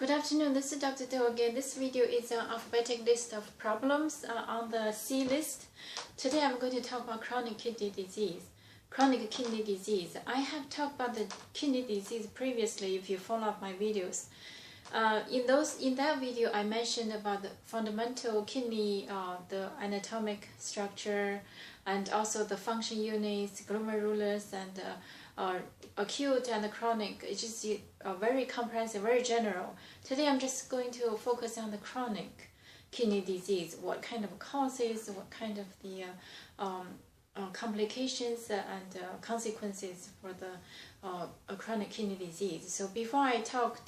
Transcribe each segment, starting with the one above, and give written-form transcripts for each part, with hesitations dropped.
Good afternoon, this is Dr. Do again. This video is an alphabetic list of problems on the C list. Today I'm going to talk about chronic kidney disease. Chronic kidney disease. I have talked about the kidney disease previously if you follow up my videos. In that video I mentioned about the fundamental kidney, the anatomic structure, and also the function units, glomerulus, and acute and chronic. It's just very comprehensive, very general. Today I'm just going to focus on the chronic kidney disease, what kind of causes, what kind of the complications and consequences for the chronic kidney disease. So before I talk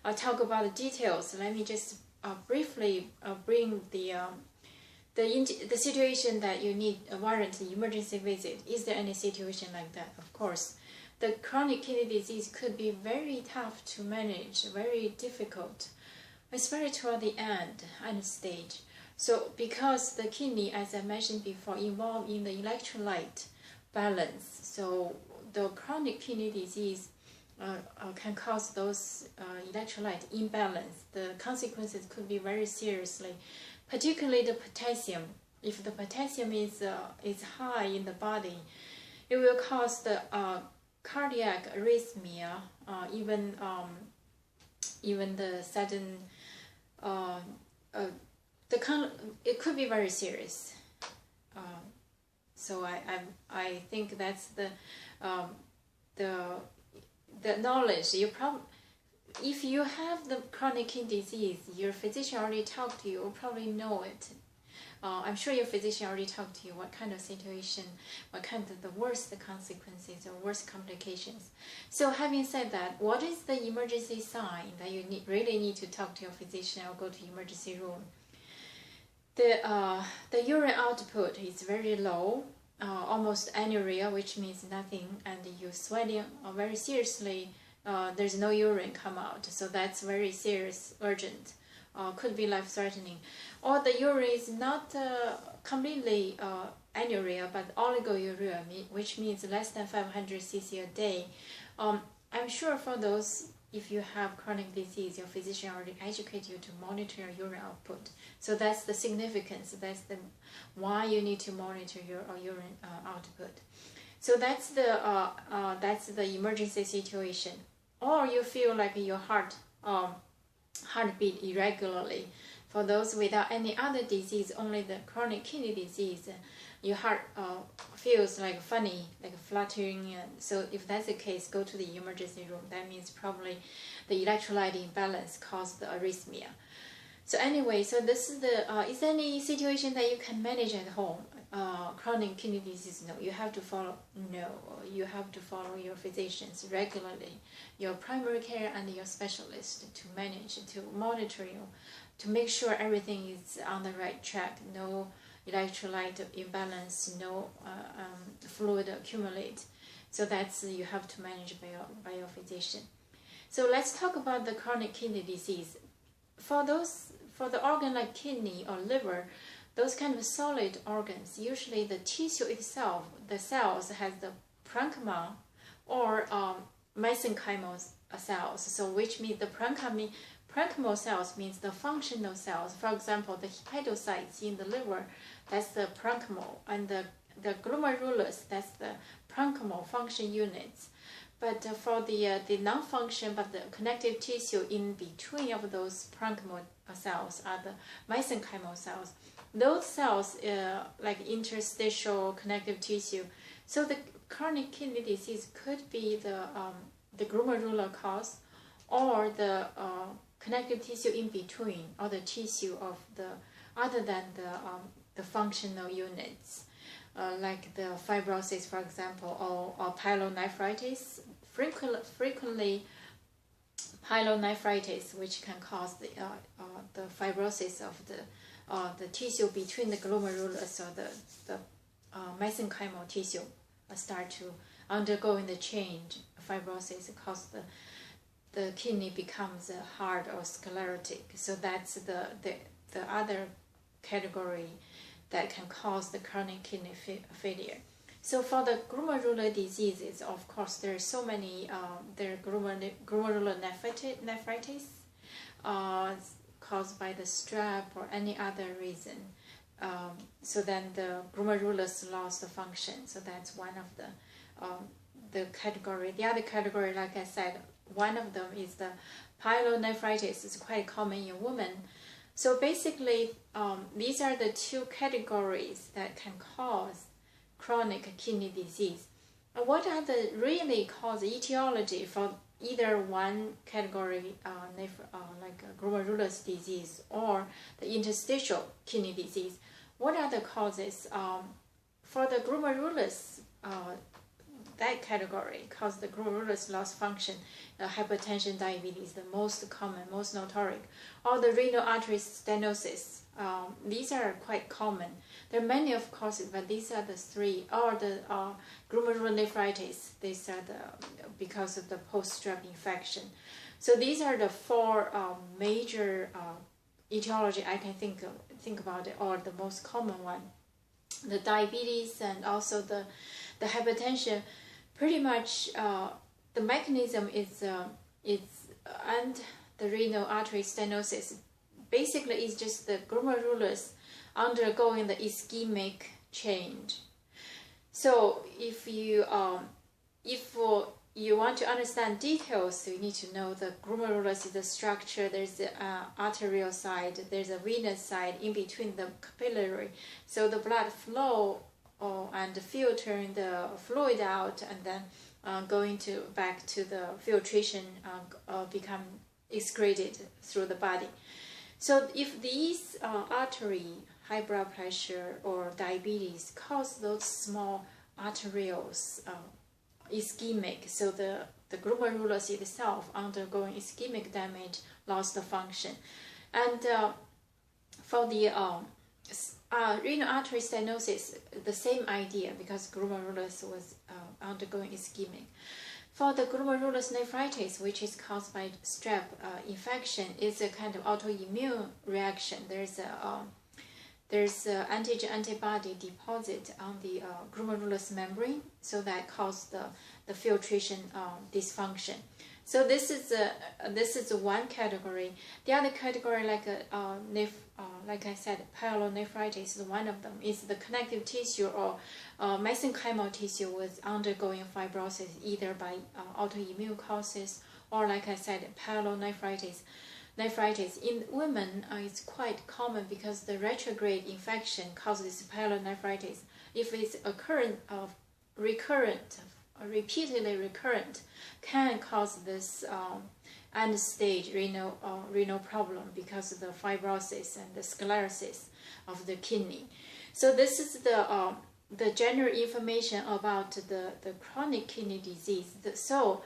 about the details, let me just briefly bring the situation that you need a warrant emergency visit. Is there any situation like that? Of course. The chronic kidney disease could be very tough to manage, very difficult, especially toward the end stage. So because the kidney, as I mentioned before, involved in the electrolyte balance, so the chronic kidney disease can cause those electrolyte imbalance. The consequences could be very seriously, particularly the potassium. If the potassium is high in the body, it will cause the cardiac arrhythmia, even the sudden it could be very serious. So I think that's the knowledge. If you have the chronic kidney disease, your physician already talked to you, will probably know it. I'm sure your physician already talked to you what kind of situation, what kind of the worst consequences or worst complications. So having said that, what is the emergency sign that you really need to talk to your physician or go to emergency room? The urine output is very low, almost anuria, which means nothing, and you're sweating very seriously. There's no urine come out, so that's very serious, urgent. Could be life-threatening. Or the urine is not completely anuria, but oligouria, which means less than 500 cc a day. I'm sure for those, if you have chronic disease, your physician already educated you to monitor your urine output. So that's the significance. That's the why you need to monitor your urine output. So that's the emergency situation. Or you feel like your heartbeat irregularly. For those without any other disease, only the chronic kidney disease, your heart feels like funny, like fluttering. So if that's the case, go to the emergency room. That means probably the electrolyte imbalance caused the arrhythmia. So anyway, so this is is there any situation that you can manage at home? Chronic kidney disease, no. You have to follow your physicians regularly, your primary care and your specialist to manage, to monitor you, to make sure everything is on the right track. No electrolyte imbalance, no fluid accumulate. So that's you have to manage by your physician. So let's talk about the chronic kidney disease. For the organ like kidney or liver, those kind of solid organs, usually the tissue itself, the cells has the parenchyma or mesenchymal cells. So which means the parenchymal cells means the functional cells. For example, the hepatocytes in the liver, that's the parenchymal, and the glomerulus, that's the parenchymal function units. But for the non-function, but the connective tissue in between of those parenchymal cells are the mesenchymal cells. Those cells, like interstitial connective tissue. So the chronic kidney disease could be the glomerular cause, or the connective tissue in between, or the tissue of the other than the functional units, like the fibrosis, for example, or pyelonephritis. Frequently pyelonephritis, which can cause the fibrosis of the tissue between the glomerulus or the mesenchymal tissue start to undergoing the change. Fibrosis cause the kidney becomes hard or sclerotic. So that's the other category that can cause the chronic kidney failure. So for the glomerular diseases, of course, there are so many. There are glomerular nephritis, caused by the strep or any other reason. So then the glomerulus lost the function. So that's one of the category. The other category, like I said, one of them is the pyelonephritis. It's quite common in women. So basically, these are the two categories that can cause chronic kidney disease. What are the really cause etiology for either one category, like glomerulus disease or the interstitial kidney disease? What are the causes? For the glomerulus, that category cause the glomerulus loss function, hypertension, diabetes, the most common, most notorious, or the renal artery stenosis. These are quite common. There are many of causes, but these are the three. Or the glomerulonephritis. These are because of the post-strep infection. So these are the four major etiology I can think about it, or the most common one. The diabetes and also the hypertension. Pretty much the mechanism is and the renal artery stenosis. Basically, it's just the glomerulus undergoing the ischemic change. So if you want to understand details, you need to know the glomerulus is the structure. There's the arterial side, there's a venous side in between the capillary. So the blood flow and filtering the fluid out, and then going back to the filtration, become excreted through the body. So if these artery, high blood pressure or diabetes cause those small arterioles ischemic, so the glomerulus itself undergoing ischemic damage, lost the function. And for the renal artery stenosis, the same idea, because glomerulus was undergoing ischemic. For the glomerulus nephritis, which is caused by strep infection, is a kind of autoimmune reaction. There's antigen antibody deposit on the glomerulus membrane, so that causes the filtration dysfunction. So this is one category. The other category, like I said, pyelonephritis is one of them. Is the connective tissue or mesenchymal tissue was undergoing fibrosis, either by autoimmune causes or, like I said, pyelonephritis. In women, it's quite common because the retrograde infection causes pyelonephritis. If it's repeatedly recurrent, can cause this end stage renal problem because of the fibrosis and the sclerosis of the kidney. So this is the general information about the chronic kidney disease. So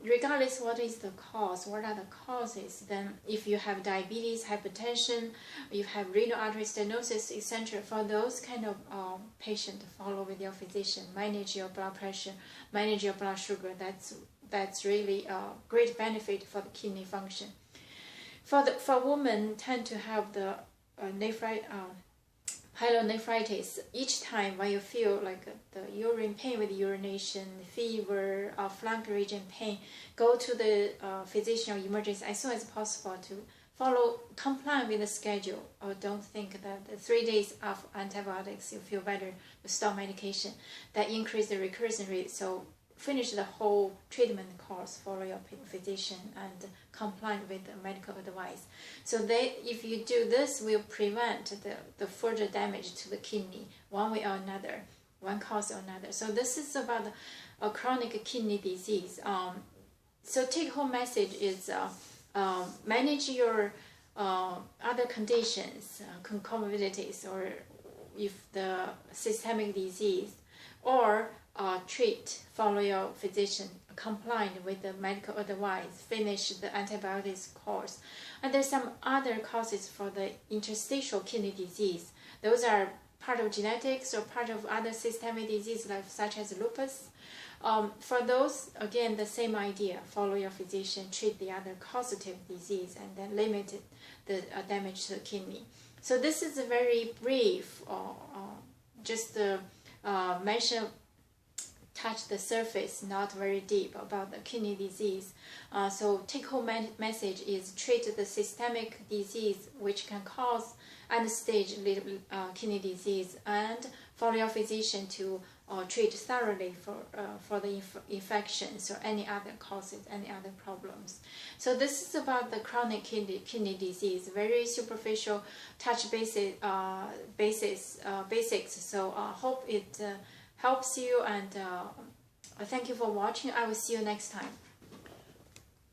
regardless what is the cause, what are the causes, then if you have diabetes, hypertension, you have renal artery stenosis, etc., for those kind of patient, follow with your physician, manage your blood pressure, manage your blood sugar. That's really a great benefit for the kidney function. For women tend to have the pyelonephritis. Each time when you feel like the urine pain with urination, fever, flank region pain, go to the physician or emergency as soon as possible to comply with the schedule. Or don't think that 3 days of antibiotics you feel better, you stop medication. That increase the recurrence rate. So finish the whole treatment course, follow your physician, and comply with the medical advice. So if you do this, will prevent the further damage to the kidney, one way or another, one cause or another. So this is about a chronic kidney disease. So take-home message is manage your other conditions, comorbidities, or if the systemic disease, or follow your physician, comply with the medical advice, finish the antibiotics course. And there's some other causes for the interstitial kidney disease. Those are part of genetics or part of other systemic disease, such as lupus. For those, again, the same idea, follow your physician, treat the other causative disease, and then limit the damage to the kidney. So this is a very brief, just mention touch the surface, not very deep about the kidney disease. So take-home message is treat the systemic disease which can cause end-stage kidney disease, and follow your physician to treat thoroughly for the infections or any other causes, any other problems. So this is about the chronic kidney disease, very superficial touch basics. So hope it helps you, and thank you for watching. I will see you next time.